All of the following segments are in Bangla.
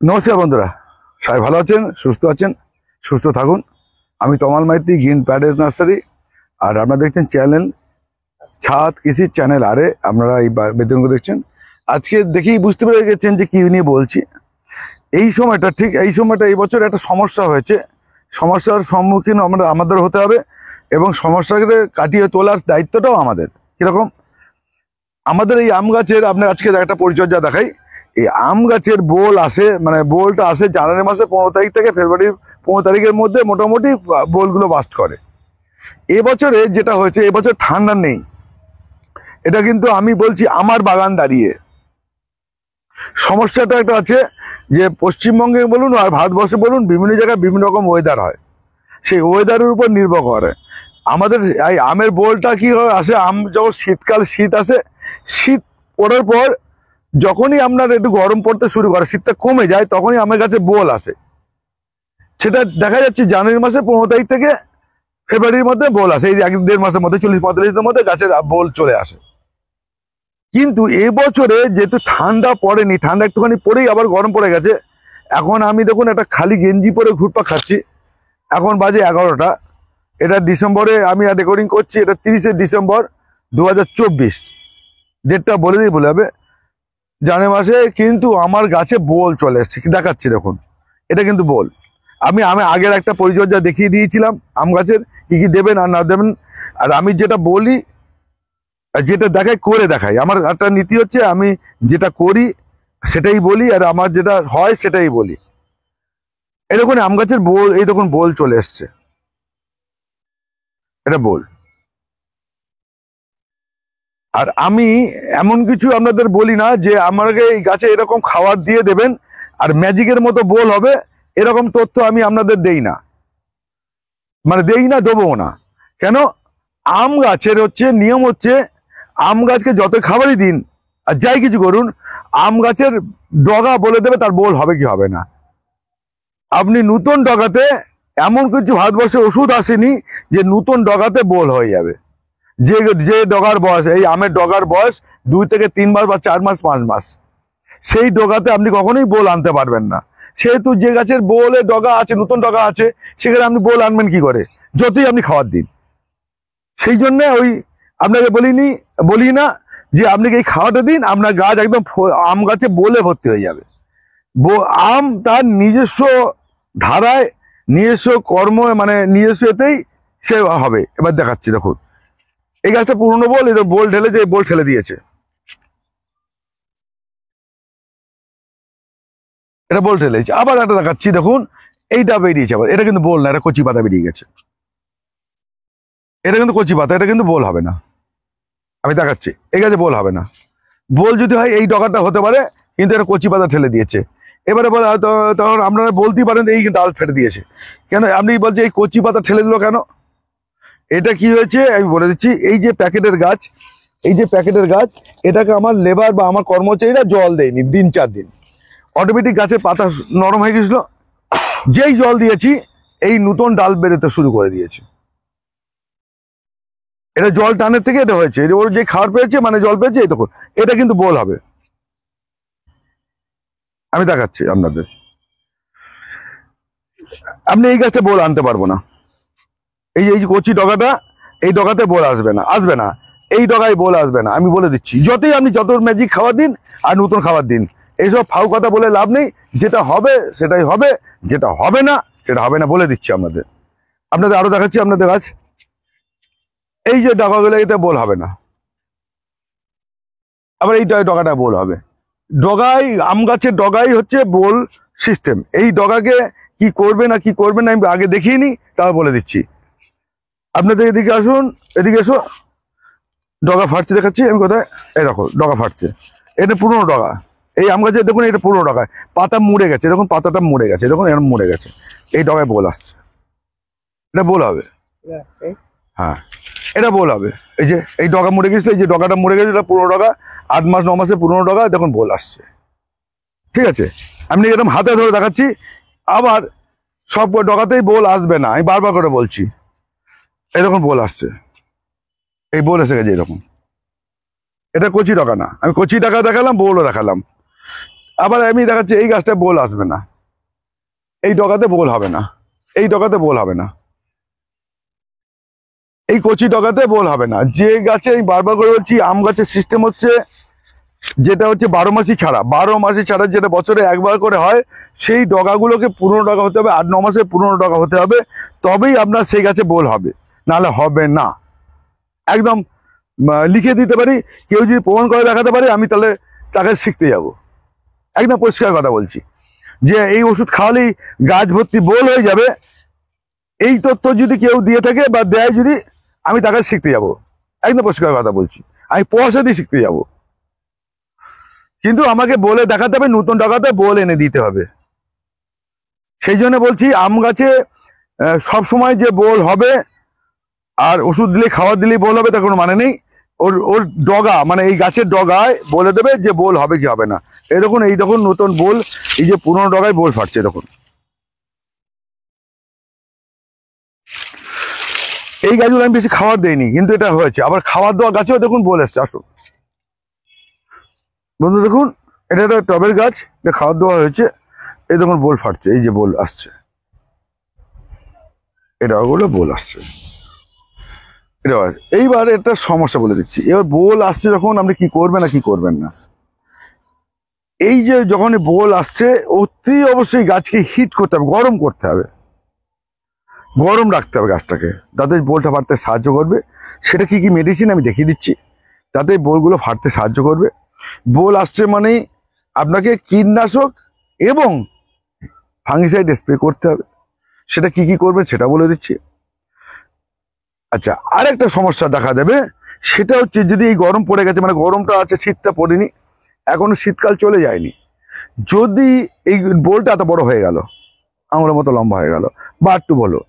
নমস্কার বন্ধুরা, সবাই ভালো আছেন, সুস্থ থাকুন। আমি তমাল মাইতি, গ্রিন প্যারেডাইজ নার্সারি। আর আপনারা দেখছেন চ্যানেল ছাদ কৃষি চ্যানেল। আরে আপনারা এই বেতনগুলো দেখছেন। আজকে দেখেই বুঝতে পেরে গেছেন যে কি নিয়ে বলছি। এই সময়টা এই বছর একটা সমস্যা হয়েছে। সমস্যার সম্মুখীন আমাদের হতে হবে এবং সমস্যাকে কাটিয়ে তোলার দায়িত্বটাও আমাদের। কিরকম? আমাদের এই আম গাছের আপনার আজকে একটা পরিচর্যা দেখাই। এই আম গাছের বোল আসে, মানে বোলটা আসে জানুয়ারি মাসে 15 তারিখ থেকে ফেব্রুয়ারির 15 তারিখের মধ্যে মোটামুটি বোলগুলো বাস্ট করে। এবছরে যেটা হয়েছে, এবছর ঠান্ডা নেই। এটা কিন্তু আমি বলছি আমার বাগান দাঁড়িয়ে। সমস্যাটা একটা আছে যে পশ্চিমবঙ্গে বলুন আর ভারতবর্ষে বলুন, বিভিন্ন জায়গায় বিভিন্ন রকম ওয়েদার হয়। সেই ওয়েদারের উপর নির্ভর করে আমাদের এই আমের বোলটা কি আসে। আম যখন শীত আসে, শীত পড়ার পর যখনই আপনার একটু গরম পড়তে শুরু করে, শীতটা কমে যায়, তখনই আমার কাছে বোল আসে। সেটা দেখা যাচ্ছে জানুয়ারি মাসে 15 তারিখ থেকে ফেব্রুয়ারির মধ্যে বোল আসে। এই 1-1.5 মাসের মধ্যে 40-45 দিনের মধ্যে গাছের বোল চলে আসে। কিন্তু এবছরে যেহেতু ঠান্ডা পড়েনি, ঠান্ডা একটুখানি পরেই আবার গরম পড়ে গেছে। এখন আমি দেখুন একটা খালি গেঞ্জি পরে ঘুরপাক খাচ্ছি। এখন বাজে 11টা। এটা ডিসেম্বরে আমি রেকর্ডিং করছি, এটা 30শে ডিসেম্বর 2024। ডেটটা বলে দিই বলে হবে জানুয়ারি মাসে। কিন্তু আমার গাছে বোল চলে এসছে, দেখাচ্ছি দেখুন। এটা কিন্তু বোল। আমি আগের একটা পরিচর্যা দেখিয়ে দিয়েছিলাম আম গাছের কি কি দেবেন আর না দেবেন। আর আমি যেটা বলি, যেটা করে দেখাই। আমার একটা নীতি হচ্ছে, আমি যেটা করি সেটাই বলি, আর আমার যেটা হয় সেটাই বলি। এই দেখুন আম গাছের বোল, এই দেখুন বোল চলে এসছে। এটা বোল। আর আমি এমন কিছু আপনাদের বলি না যে আমাকে এই গাছে এরকম খাবার দিয়ে দেবেন আর ম্যাজিকের মতো বোল হবে, এরকম তথ্য আমি আপনাদের দেই না, মানে দেই না, দেবো না। কেন? আম গাছের নিয়ম হচ্ছে, আম গাছকে যত খাবারই দিন আর যাই কিছু করুন, আম গাছের ডগা বলে দেবে তার বোল হবে কি হবে না। আপনি নতুন ডগাতে এমন কিছু ভারতবর্ষে ওষুধ আসেনি যে নতুন ডগাতে বোল হয়ে যাবে। যে যে ডগার বয়স, এই আমের ডগার বয়স 2 থেকে 3 মাস বা 4 মাস 5 মাস, সেই ডগাতে আপনি কখনোই বোল আনতে পারবেন না। সেহেতু যে গাছের বোলে ডগা আছে, নতুন ডগা আছে, সেখানে আপনি বোল আনবেন কি করে, যতই আপনি খাবার দিন। সেই জন্য আপনাকে বলি না যে আপনি এই খাওয়াটা দিন, আপনার গাছ একদম আম গাছে বোলে ভর্তি হয়ে যাবে। আম তার নিজস্ব ধারায়, নিজস্ব কর্ম, মানে নিজস্ব এতেই সে হবে। এবার দেখাচ্ছি দেখুন, এই গাছটা পুরনো বোল, এই বোল ঢেলে বোল ঠেলে দিয়েছে। এটা বোল ঠেলেছে। আবার একটা দেখাচ্ছি দেখুন, এইটা বেরিয়েছে আবার। এটা কিন্তু বোল না, এটা কচি পাতা বেরিয়ে গেছে। এটা কিন্তু কচি পাতা, এটা কিন্তু বোল হবে না। আমি দেখাচ্ছি, এই গাছে বোল হবে না। বোল যদি হয় এই ডগাটা হতে পারে, কিন্তু এটা কচি পাতা ঠেলে দিয়েছে। এবারে বলে তখন আপনারা বলতেই পারেন এই ডাল ফেটে দিয়েছে কেন। আপনি বলছে এই কচি পাতা ঠেলে দিল কেন? এটা কি হয়েছে আমি বলে দিচ্ছি। এই যে প্যাকেটের গাছ, এটাকে আমার লেবার বা আমার কর্মচারীরা জল দেয়নি 3-4 দিন। অটোমেটিক গাছের পাতা নরম হয়ে গেছিল। যেই জল দিয়েছি, এই নতুন ডাল বেরোতে শুরু করে দিয়েছে। এটা জল টানের থেকে এটা হয়েছে। ওর যে খাবার পেয়েছে, মানে জল পেয়েছে, এই দেখুন। এটা কিন্তু বোল হবে। আমি দেখাচ্ছি আপনাদের। আপনি এই গাছটা বোল আনতে পারবো না। এই যে কচি ডগাটা, এই ডগাতে বোল আসবে না। এই ডগায় বোল আসবে না, আমি বলে দিচ্ছি। যত ম্যাজিক খাবার দিন আর নতুন খাবার দিন, এইসব ফাউ কথা বলে লাভ নেই। যেটা হবে সেটাই হবে, যেটা হবে না সেটা হবে না, বলে দিচ্ছি আপনাদের। আরো দেখাচ্ছি আপনাদের গাছ। এই যে ডগাগুলো, এতে বোল হবে না। আবার এই ডগাটা বোল হবে। আম গাছের ডগাই হচ্ছে বোল সিস্টেম। এই ডগাকে কি করবে না আমি আগে দেখিয়ে নিই, তারপর বলে দিচ্ছি। আপনাদের এদিকে আসুন, এদিকে এসো। ডগা ফাটছে দেখাচ্ছি আমি কোথায়। এই দেখো ডগা ফাটছে। এটা পুরোনো ডগা। এই আম গাছে দেখুন, এটা পুরোনো ডগায় পাতা মুড়ে গেছে। দেখুন পাতাটা মুড়ে গেছে, দেখুন এরকম মুড়ে গেছে। এই ডগায় বোল আসছে। এটা বোল হবে। হ্যাঁ, এটা বোল হবে। এই যে এই ডগা মুড়ে গেছিল, এই যে ডগাটা মুড়ে গেছে, এটা পুরোনো ডগা। 8 মাস 9 মাসে পুরোনো ডগা, দেখুন বোল আসছে। ঠিক আছে, আমি এরকম হাতে ধরে দেখাচ্ছি। আবার সব ডগাতেই বোল আসবে না, আমি বারবার করে বলছি। এরকম বোল আসছে, এই বোল এসে গেছে এরকম। এটা কচি ডগা না, আমি কচি ডগা দেখালাম, বোলও দেখালাম। আবার আমি দেখাচ্ছি এই গাছটায় বোল আসবে না, এই ডগাতে বোল হবে না, এই ডগাতে বোল হবে না, এই কচি ডগাতে বোল হবে না। যে গাছে আমি বারবার করে বলছি আম গাছের সিস্টেম হচ্ছে যেটা হচ্ছে 12 মাসই ছাড়া, 12 মাসই ছাড়া যেটা বছরে একবার করে হয়, সেই ডগাগুলোকে পুরনো ডগা হতে হবে, 8-9 মাসে পুরনো ডগা হতে হবে, তবেই আপনার সেই গাছে বোল হবে, নাহলে হবে না। একদম লিখে দিতে পারি, কেউ যদি প্রমাণ করে দেখাতে পারে আমি তাহলে তাকে শিখতে যাব। একদম পরিষ্কার কথা বলছি যে এই ওষুধ খাওয়ালেই গাছ ভর্তি বোল হয়ে যাবে, এই তথ্য যদি কেউ দিয়ে থাকে বা দেয় যদি, আমি তাকে শিখতে যাব। একদম পরিষ্কার কথা বলছি, আমি পয়সা দিয়ে শিখতে যাব, কিন্তু আমাকে বলে দেখাতে হবে, নতুন টাকাতে বোল এনে দিতে হবে। সেই জন্য বলছি আম গাছে সব সময় যে বোল হবে আর ওষুধ দিলে খাবার দিলেই বোল হবে তার কোনো মানে নেই। ওর ওর ডগা মানে এই গাছের ডগায় বলে দেবে যে বোল হবে কি হবে না। এই দেখুন নতুন বোল, এই যে পুরনো ডগায় বোল ফাটছে দেখুন। এই গাছগুলো আমি বেশি খাবার দেইনি, কিন্তু এটা হয়েছে। আবার খাবার দেওয়া গাছেও দেখুন বোল এসছে। আসুন বন্ধু দেখুন, এটা একটা টবের গাছ, এটা খাবার দেওয়া হয়েছে, এই দেখুন বোল ফাটছে, এই যে বোল আসছে, এটা ওগুলো বোল আসছে। এইবার একটা সমস্যা বলে দিচ্ছি। এবার বোল আসছে যখন আপনি কি করবেন না কি করবেন না, এই যে যখন বোল আসছে অতি অবশ্যই গাছকে হিট করতে হবে, গরম করতে হবে, গরম রাখতে হবে গাছটাকে, যাতে বোলটা ফাটতে সাহায্য করবে। সেটা কি কি মেডিসিন আমি দেখিয়ে দিচ্ছি, যাতে বোলগুলো ফাটতে সাহায্য করবে। বোল আসছে মানেই আপনাকে কীটনাশক এবং ফাঙ্গিসাইড স্প্রে করতে হবে। সেটা কি কি করবে সেটা বলে দিচ্ছি। আচ্ছা, আরেকটা সমস্যা দেখা দেবে, সেটা হচ্ছে যদি এই গরম পড়ে গেছে, মানে গরমটা আছে, শীতটা পড়েনি, এখনো শীতকাল চলে যায়নি, যদি এই বোলটা এত বড় হয়ে গেল, আঙুলের মতো লম্বা হয়ে গেল, বা একটু বলো,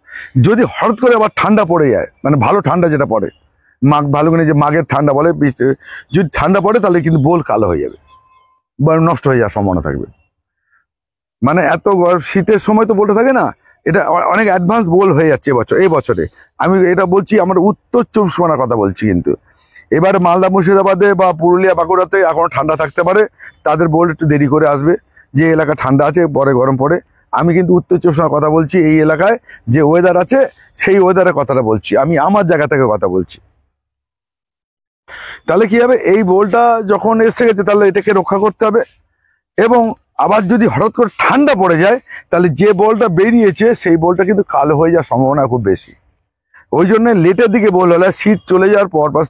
যদি হঠাৎ করে আবার ঠান্ডা পড়ে যায়, মানে ভালো ঠান্ডা যেটা পড়ে, মাঘ ভালুকনি যে মাঘের ঠান্ডা বলে, যদি ঠান্ডা পড়ে তাহলে কিন্তু বোল কালো হয়ে যাবে বা নষ্ট হয়ে যাওয়ার সম্ভাবনা থাকবে। মানে এত শীতের সময় তো বোলটা থাকে না, এটা অনেক অ্যাডভান্স বোল হয়ে যাচ্ছে এই বছরে। আমি এটা বলছি আমার উত্তর 24 পরগনার কথা বলছি, কিন্তু এবার মালদা মুর্শিদাবাদে বা পুরুলিয়া বাঁকুড়াতে এখনো ঠান্ডা থাকতে পারে, তাদের বোল একটু দেরি করে আসবে, যে এলাকা ঠান্ডা আছে পরে গরম পড়ে। আমি কিন্তু উত্তর 24 পরগনার কথা বলছি, এই এলাকায় যে ওয়েদার আছে সেই ওয়েদারের কথাটা বলছি, আমি আমার জায়গা থেকে কথা বলছি। তাহলে কি হবে, এই বোলটা যখন এসে গেছে তাহলে এটাকে রক্ষা করতে হবে। এবং আবার যদি হঠাৎ করে ঠান্ডা পড়ে যায়, তাহলে যে বোলটা বেরিয়েছে সেই বোলটা কিন্তু কালো হয়ে যাওয়ার সম্ভাবনা খুব বেশি। ওই জন্য লেটের দিকে বোল হলে, শীত চলে যাওয়ার পর বা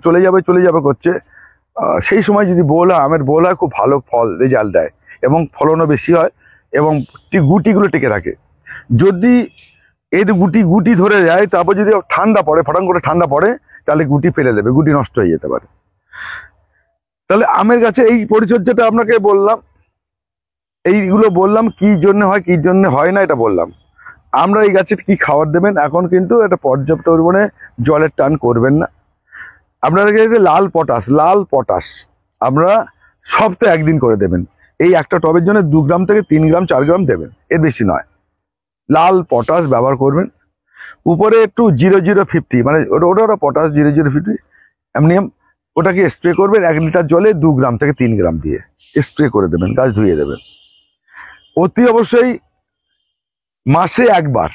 চলে যাবে করছে, সেই সময় যদি বোল হয়, আমের বোল হয়, খুব ভালো ফল রেজাল্ট দেয় এবং ফলনও বেশি হয় এবং গুটিগুলো টিকে থাকে। যদি এর গুটি ধরে যায়, তারপর যদি ঠান্ডা পড়ে, ফটাং করে ঠান্ডা পড়ে, তাহলে গুটি ফেলে দেবে, গুটি নষ্ট হয়ে যেতে পারে। তাহলে আমের গাছে এই পরিচর্যাটা আপনাকে বললাম, এইগুলো বললাম কি জন্য হয় কি জন্য হয় না এটা বললাম। আমরা এই গাছের কি খাবার দেবেন, এখন কিন্তু এটা পর্যাপ্ত পরিমাণে জলের টান করবেন না। আপনারা লাল পটাশ আমরা সপ্তাহে একদিন করে দেবেন। এই একটা টবের জন্য 2 গ্রাম থেকে 3 গ্রাম 4 গ্রাম দেবেন, এর বেশি নয়। লাল পটাশ ব্যবহার করবেন। উপরে একটু 0050, মানে ওটা পটাশ 0050 অ্যামোনিয়াম, ওটাকে স্প্রে করবেন 1 লিটার জলে 2 গ্রাম থেকে 3 গ্রাম দিয়ে স্প্রে করে দেবেন, গাছ ধুয়ে দেবেন। অতি অবশ্যই মাসে একবার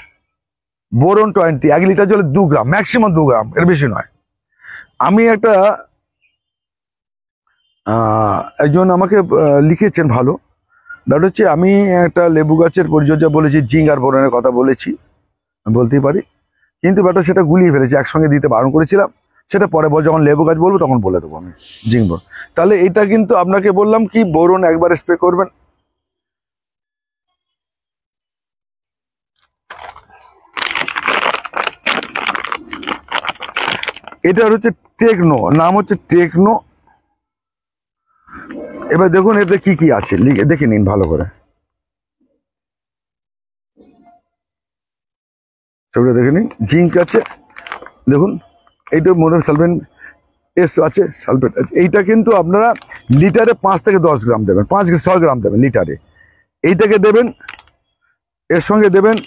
বোরন 20 1 লিটার জলে 2 গ্রাম, ম্যাক্সিমাম 2 গ্রাম, এর বেশি নয়। আমি একজন আমাকে লিখেছেন ভালো, ব্যাপার হচ্ছে আমি একটা লেবু গাছের পরিচর্যা বলেছি, জিঙ্ক আর বোরনের কথা বলেছি, বলতেই পারি, কিন্তু ব্যাপারটা সেটা গুলিয়ে ফেলেছি, একসঙ্গে দিতে বারণ করেছিলাম, সেটা পরে যখন লেবু গাছ বলবো তখন বলে দেবো আমি জিঙ্ক বোরন। তাহলে এটা কিন্তু আপনাকে বললাম কি, বোরন একবার স্প্রে করবেন। এটা হচ্ছে টেকনো, নাম হচ্ছে টেকনো। এবার দেখুন এতে কি কি আছে, দেখে নিন ভালো করে, ছবিটা দেখে নিন। জিঙ্ক আছে দেখুন, এইটা মোনো সালফেট আছে, সালফেট আছে। এইটা কিন্তু আপনারা লিটারে 5 থেকে 10 গ্রাম দেবেন, 5-6 গ্রাম দেবেন লিটারে। এইটাকে দেবেন, এর সঙ্গে দেবেন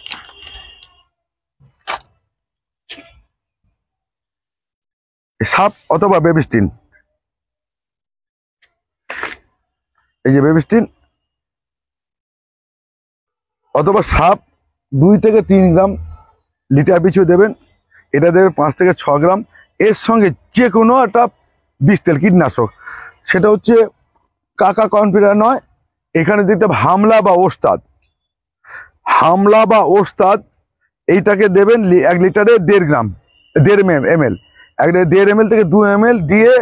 সাপ অথবা বেবিস্টিন, এই যে বেবিস্টিন, অথবা সাপ 2 থেকে 3 গ্রাম লিটার পিছু দেবেন। এটা দেবেন 5 থেকে 6 গ্রাম। এর সঙ্গে যে কোনো একটা বিষ তেল কীটনাশক, সেটা হচ্ছে কাকা কনফিডার নয়, এখানে দিতে হবে হামলা বা ওস্তাদ। হামলা বা ওস্তাদ এইটাকে দেবেন 1 লিটারে 1.5 গ্রাম, 1.5 ml, 1.5 ml থেকে 2 ml দিয়ে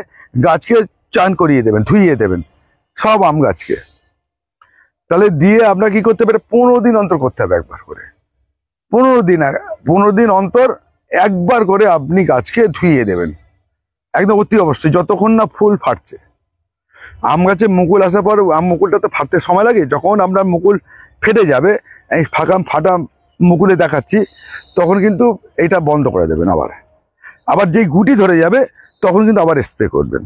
গাছকে চান করিয়ে দেবেন, ধুইয়ে দেবেন সব আম গাছকে। তাহলে দিয়ে আপনার কি করতে পারে, 15 দিন অন্তর করতে হবে একবার করে। 15 দিন অন্তর একবার করে আপনি গাছকে ধুইয়ে দেবেন, একদম অতি অবশ্যই, যতক্ষণ না ফুল ফাটছে। আম গাছে মুকুল আসার পর আম মুকুলটা তো ফাটতে সময় লাগে, যখন আমরা মুকুল ফেটে যাবে, এই ফাটা মুকুলে দেখাচ্ছি, তখন কিন্তু এটা বন্ধ করে দেবেন। আবার যেই গুটি ধরে যাবে তখন কিন্তু আবার স্প্রে করবেন,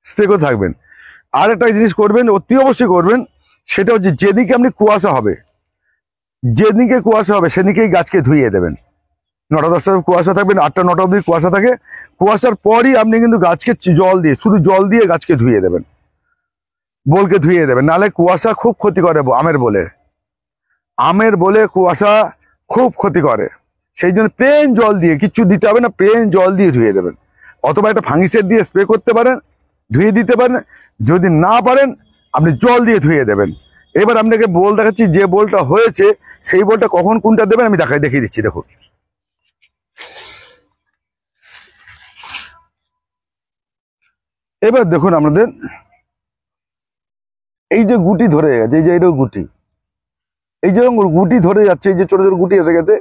স্প্রে করে থাকবেন। আর একটা জিনিস করবেন, অতি অবশ্যই করবেন, সেটা হচ্ছে যেদিকে আপনি কুয়াশা হবে, যেদিকে কুয়াশা হবে সেদিকেই গাছকে ধুইয়ে দেবেন। 9টা 10টা কুয়াশা থাকবেন, 8টা 9টা অবধি কুয়াশা থাকে। কুয়াশার পরই আপনি কিন্তু গাছকে জল দিয়ে, শুধু জল দিয়ে গাছকে ধুইয়ে দেবেন, বোলকে ধুইয়ে দেবেন। নাহলে কুয়াশা খুব ক্ষতি করে আমের বোলে কুয়াশা খুব ক্ষতি করে। সেই জন্য প্লেন জল দিয়ে, কিচ্ছু দিতে হবে না, প্লেন জল দিয়ে ধুয়ে দেবেন। অথবা একটা ফাঙ্গিসাইড দিয়ে স্প্রে করতে পারেন, ধুয়ে দিতে পারেন। যদি না পারেন আপনি জল দিয়ে ধুয়ে দেবেন। এবার আপনাকে বোল দেখাচ্ছি, যে বোলটা হয়েছে সেই বোলটা কখন কোনটা দেবেন আমি দেখিয়ে দিচ্ছি। দেখুন, এবার দেখুন আমাদের এই যে গুটি ধরে গেছে, এই যে এটা গুটি, এই যে গুটি ধরে যাচ্ছে, এই যে ছোট ছোট গুটি এসে গেছে,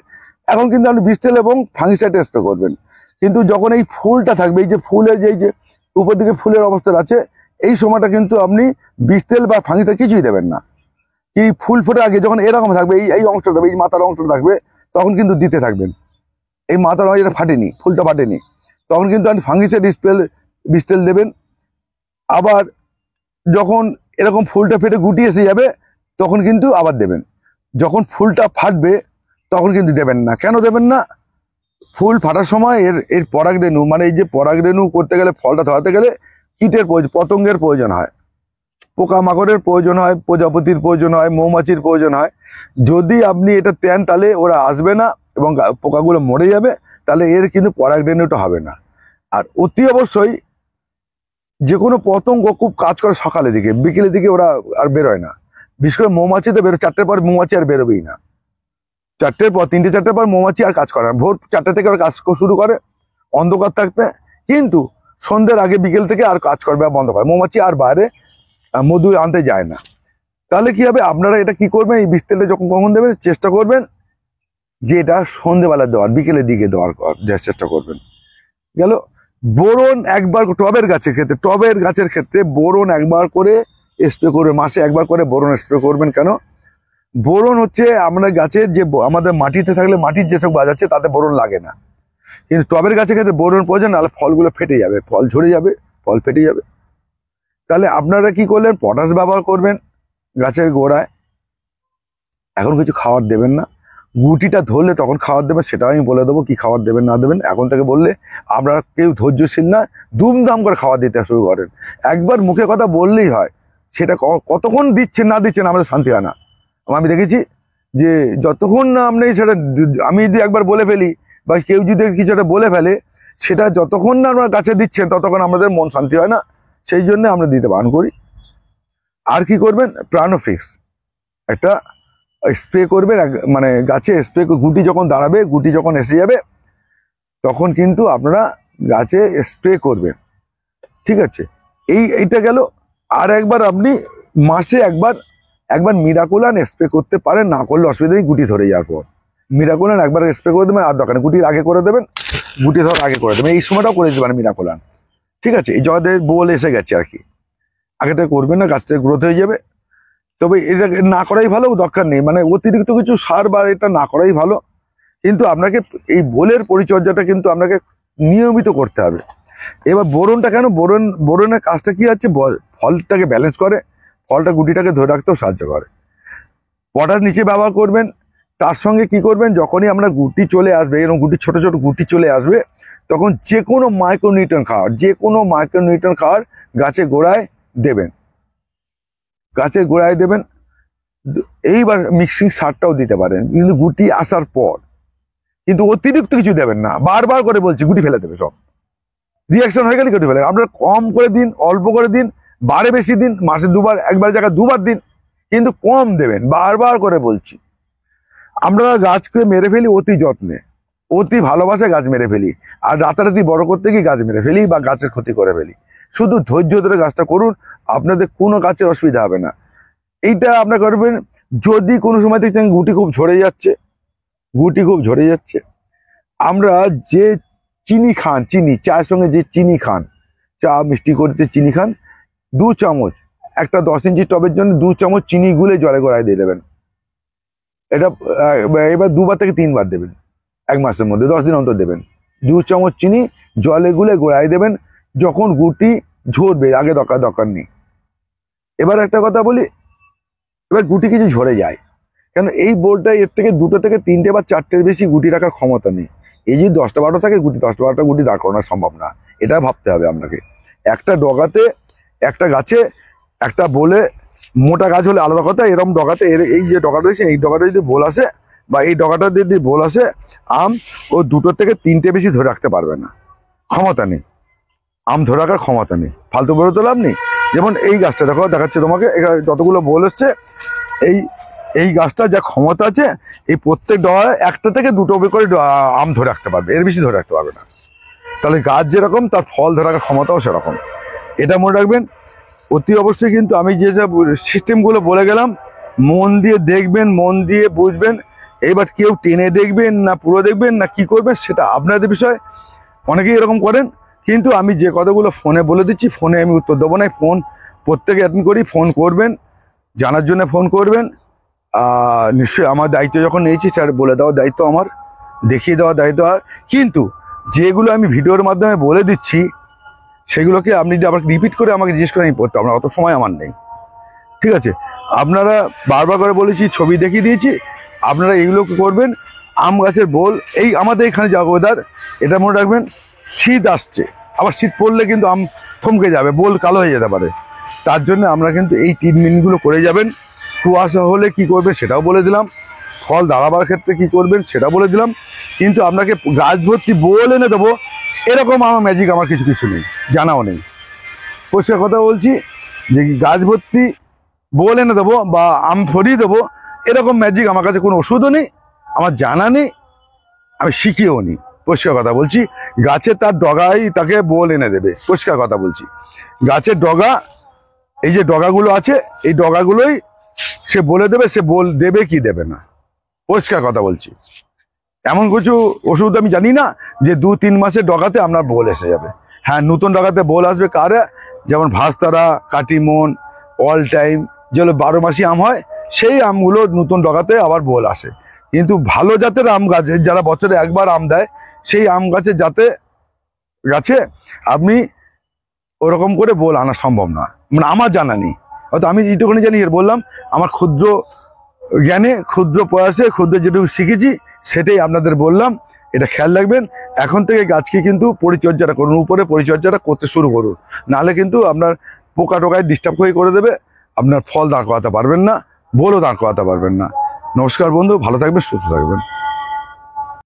এখন কিন্তু আপনি বিষ তেল এবং ফাঙ্গিসাইড স্প্রে করবেন। কিন্তু যখন এই ফুলটা থাকবে, এই যে ফুলের যে উপর দিকে ফুলের অবস্থা আছে, এই সময়টা কিন্তু আপনি বিষ তেল বা ফাঙ্গিসাইড কিছুই দেবেন না। এই ফুল ফোটার আগে যখন এরকম থাকবে, এই অংশটা থাকবে, এই মাথার অংশটা থাকবে, তখন কিন্তু দিতে থাকবেন। এই মাথার অংশ যেটা ফাটেনি, ফুলটা ফাটেনি, তখন কিন্তু আপনি ফাঙ্গিসাইড বিষ তেল দেবেন। আবার যখন এরকম ফুলটা ফেটে গুটি এসে যাবে তখন কিন্তু আবার দেবেন। যখন ফুলটা ফাটবে তখন কিন্তু দেবেন না। কেন দেবেন না? ফুল ফাটার সময় এর পরাগরেণু, মানে এই যে পরাগরেণু করতে গেলে, ফলটা ধরাতে গেলে কীটের পতঙ্গের প্রয়োজন হয়, পোকামাকড়ের প্রয়োজন হয়, প্রজাপতির প্রয়োজন হয়, মৌমাছির প্রয়োজন হয়। যদি আপনি এটা দেন তাহলে ওরা আসবে না এবং পোকাগুলো মরে যাবে, তাহলে এর কিন্তু পরাগরেণুটা হবে না। আর অতি অবশ্যই যে কোনো পতঙ্গ খুব কাজ করে সকালের দিকে, বিকেলের দিকে ওরা আর বেরোয় না। বিশেষ করে মৌমাছিতে বেরো, 4টের পর মৌমাছি আর বেরোবেই না। 4টের পর, 3টে 4টের পর মৌমাছি আর কাজ করে না। ভোর 4টে থেকে ওরা কাজ শুরু করে অন্ধকার থাকতে, কিন্তু সন্ধ্যের আগে বিকেল থেকে আর কাজ করবে বন্ধ করে। মৌমাছি আর বাইরে মধু আনতে যায় না। তাহলে কি হবে, আপনারা এটা কি করবেন, এই বিষ তেলটা যখন কখন দেবেন চেষ্টা করবেন যে এটা সন্ধ্যেবেলা দেওয়ার, বিকেলের দিকে দেওয়ার চেষ্টা করবেন। গেল। বোরন একবার টবের গাছের ক্ষেত্রে বোরন একবার করে স্প্রে করবে, মাসে একবার করে বোরন স্প্রে করবেন। কেন? বোরন হচ্ছে আমরা গাছের যে, আমাদের মাটিতে থাকলে মাটির যেসব গাছ আছে তাতে বোরন লাগে না, কিন্তু টবের গাছের ক্ষেত্রে বোরন প্রয়োজন, নাহলে ফলগুলো ফেটে যাবে, ফল ঝরে যাবে, ফল ফেটে যাবে। তাহলে আপনারা কি করলেন, পটাশ ব্যবহার করবেন গাছের গোড়ায়। এখন কিছু খাবার দেবেন না, গুটিটা ধরলে তখন খাবার দেবেন, সেটা আমি বলে দেবো কি খাবার দেবেন না দেবেন। এখন থেকে বললে আমরা কেউ ধৈর্যশীল না, দুমদাম করে খাবার দিতে শুরু করেন। একবার মুখে কথা বললেই হয়, সেটা কতক্ষণ দিচ্ছেন না দিচ্ছেন আমাদের শান্তি হয় না। আমি দেখেছি যে যতক্ষণ না আপনি সেটা, আমি যদি একবার বলে ফেলি বা কেউ যদি কিছু একটা বলে ফেলে, সেটা যতক্ষণ না আমরা গাছে দিচ্ছেন ততক্ষণ আমাদের মন শান্তি হয় না। সেই জন্য আমরা দিতে বারণ করি। আর কি করবেন, প্রাণোফিক্স একটা স্প্রে করবেন, মানে গাছে স্প্রে, গুটি যখন দাঁড়াবে, গুটি যখন এসে যাবে তখন কিন্তু আপনারা গাছে স্প্রে করবেন। ঠিক আছে, এইটা গেল। আর একবার আপনি মাসে একবার মিরাকুলান স্প্রে করতে পারেন, না করলে অসুবিধা নেই। গুটি ধরে যাওয়ার পর মিরাকুলান একবার স্প্রে করে দেবেন, আর দরকার নেই গুটির আগে করে দেবেন, গুটি ধরার আগে করে দেবেন, এই সময়টাও করে দিতে পারেন মিরাকুলান। ঠিক আছে, এই যাদের বোল এসে গেছে আর কি, আগে থেকে করবেন না, গাছ থেকে গ্রোথ হয়ে যাবে। তবে এটা না করাই ভালো, দরকার নেই, মানে অতিরিক্ত কিছু সার বা এটা না করাই ভালো। কিন্তু আপনাকে এই বোলের পরিচর্যাটা কিন্তু আপনাকে নিয়মিত করতে হবে। এবার বোরনটা কেন, বোরনের কাজটা কি আছে, ফলটাকে ব্যালেন্স করে, ফলটা গুটিটাকে ধরে রাখতেও সাহায্য করে। পটাশ নিচে ব্যবহার করবেন। তার সঙ্গে কি করবেন, যখনই আমরা গুটি চলে আসবে, এরকম গুটি ছোট ছোট গুটি চলে আসবে, তখন যে কোনো মাইক্রোনিউট্রিয়েন্ট খাওয়ার গাছের গোড়ায় দেবেন, গাছের গোড়ায় দেবেন। এইবার মিক্সিং সারটাও দিতে পারেন, কিন্তু গুটি আসার পর। কিন্তু অতিরিক্ত কিছু দেবেন না, বারবার করে বলছি, গুটি ফেলে দেবে সব। রিয়াকশন হয়ে গেলে গুটি ফেলে। আপনারা কম করে দিন, অল্প করে দিন, বারে বেশি দিন, মাসে দুবার, একবার জায়গায় দুবার দিন, কিন্তু কম দেবেন, বারবার করে বলছি। আমরা গাছকে মেরে ফেলি অতি যত্নে, অতি ভালোবাসায় গাছ মেরে ফেলি, আর রাতারাতি বড় করতে গিয়ে গাছ মেরে ফেলি বা গাছের ক্ষতি করে ফেলি। শুধু ধৈর্য ধরে গাছটা করুন, আপনাদের কোনো গাছের অসুবিধা হবে না। এইটা আপনারা করবেন। যদি কোনো সময় দেখছেন গুটি খুব ঝরে যাচ্ছে, গুটি খুব ঝরে যাচ্ছে, আমরা যে চিনি খান, চিনি চায়ের সঙ্গে যে চিনি খান, চা মিষ্টি করতে চিনি খান, 2 চামচ, একটা 10 ইঞ্চি টবের জন্য 2 চামচ চিনি গুলে জলে গড়ায় দিয়ে দেবেন। এটা এবার 2বার থেকে 3বার দেবেন, 1 মাসের মধ্যে 10 দিন অন্তর দেবেন। 2 চামচ চিনি জলে গুলে গোড়ায় দেবেন যখন গুটি ঝরবে, আগে দরকার নেই। এবার একটা কথা বলি, এবার গুটি কিছু ঝরে যায় কেন? এই বোলটা এর থেকে 2টো থেকে 3টে বা 4টের বেশি গুটি রাখার ক্ষমতা নেই। এই যে 10টা 12টা থাকে গুটি, 10টা 12টা গুটি দাঁড় করানো সম্ভব না। এটা ভাবতে হবে আপনাকে। একটা ডগাতে, একটা গাছে, একটা বোলে, মোটা গাছ হলে আলাদা কথা, এরকম ডগাতে, এই যে ডগাটা রয়েছে, এই ডগাটা যদি বোল আসে বা এই ডগাটা যদি বোল আসে, আম ও 2টো থেকে 3টে বেশি ধরে রাখতে পারবে না, ক্ষমতা নেই। আম ধরে রাখার ক্ষমতা নেই, ফালতু বলে তো লাভ নেই। যেমন এই গাছটা দেখো, দেখাচ্ছে তোমাকে, এখানে যতগুলো বোল এসছে, এই গাছটা যা ক্ষমতা আছে, এই প্রত্যেক ডগায় 1টা থেকে 2টো করে আম ধরে রাখতে পারবে, এর বেশি ধরে রাখতে পারবে না। তাহলে গাছ যেরকম, তার ফল ধরে রাখার ক্ষমতাও সেরকম। এটা মনে রাখবেন অতি অবশ্যই। কিন্তু আমি যে যে সিস্টেমগুলো বলে গেলাম, মন দিয়ে দেখবেন, মন দিয়ে বুঝবেন। এবার কেউ টেনে দেখবেন না পুরো দেখবেন না কি করবেন, সেটা আপনাদের বিষয়। অনেকেই এরকম করেন, কিন্তু আমি যে কথাগুলো ফোনে বলে দিচ্ছি, ফোনে আমি উত্তর দেবো না। ফোন প্রত্যেকে অ্যাটেন্ড করি, ফোন করবেন, জানার জন্য ফোন করবেন। নিশ্চয়ই আমার দায়িত্ব যখন নিয়েছি, স্যার বলে দেওয়ার দায়িত্ব আমার, দেখিয়ে দেওয়ার দায়িত্ব। আর কিন্তু যেগুলো আমি ভিডিওর মাধ্যমে বলে দিচ্ছি, সেগুলোকে আপনি যদি আবার রিপিট করে আমাকে জিজ্ঞেস করে আমি পড়তে, আপনার অত সময় আমার নেই। ঠিক আছে? আপনারা বারবার করে বলেছি, ছবি দেখিয়ে দিয়েছি, আপনারা এগুলো করবেন। আম গাছের বোল, এই আমাদের এখানে যা ওয়েদার, এটা মনে রাখবেন, শীত আসছে, আবার শীত পড়লে কিন্তু আম থমকে যাবে, বোল কালো হয়ে যেতে পারে। তার জন্য আমরা কিন্তু এই 3 মিনিটগুলো করে যাবেন। কুয়াশা হলে কি করবে সেটাও বলে দিলাম, ফল দাঁড়াবার ক্ষেত্রে কি করবেন সেটা বলে দিলাম। কিন্তু আপনাকে গাছ ভর্তি বোল এনে দেবো, এরকম আমার ম্যাজিক আমার কিছু নেই, জানাও নেই। পরিষ্কার কথা বলছি, যে গাছ ভর্তি বোল এনে দেবো বা আম ফরিয়ে দেবো, এরকম ম্যাজিক আমার কাছে কোনো ওষুধও নেই, আমার জানা নেই, আমি শিখিয়েও নি। পরিষ্কার কথা বলছি, গাছে তার ডগাই তাকে বোল এনে দেবে। পরিষ্কার কথা বলছি, গাছের ডগা, এই যে ডগাগুলো আছে, এই ডগাগুলোই সে বলে দেবে, সে বোল দেবে কি দেবে না। পরিষ্কার কথা বলছি, এমন কিছু ওষুধ আমি জানি না যে 2-3 মাসের ডগাতে আপনার বোল এসে যাবে। হ্যাঁ, নতুন ডগাতে বোল আসবে কারে? যেমন ভাস্তারা, কাটিমন, অল টাইম, যেগুলো 12 মাসি আম হয়, সেই আমগুলো নতুন ডগাতে আবার বোল আসে। কিন্তু ভালো জাতের আম গাছে, যারা বছরে একবার আম দেয়, সেই আম গাছের গাছে আপনি ওরকম করে বোল আনা সম্ভব না, মানে আমার জানা নেই। হয়তো আমি যেটুকুনি জানি এর বললাম, আমার ক্ষুদ্র জ্ঞানে, ক্ষুদ্র প্রয়াসে, ক্ষুদ্র যেটুকু শিখেছি সেটাই আপনাদের বললাম। এটা খেয়াল রাখবেন। এখন থেকে গাছকে কিন্তু পরিচর্যাটা করুন, উপরে পরিচর্যাটা করতে শুরু করুন, নাহলে কিন্তু আপনার পোকা টোকায় ডিস্টার্ব করে দেবে, আপনার ফল দাঁড় করাতে পারবেন না, বোলও দাঁড় করাতে পারবেন না। নমস্কার বন্ধু, ভালো থাকবেন, সুস্থ থাকবেন।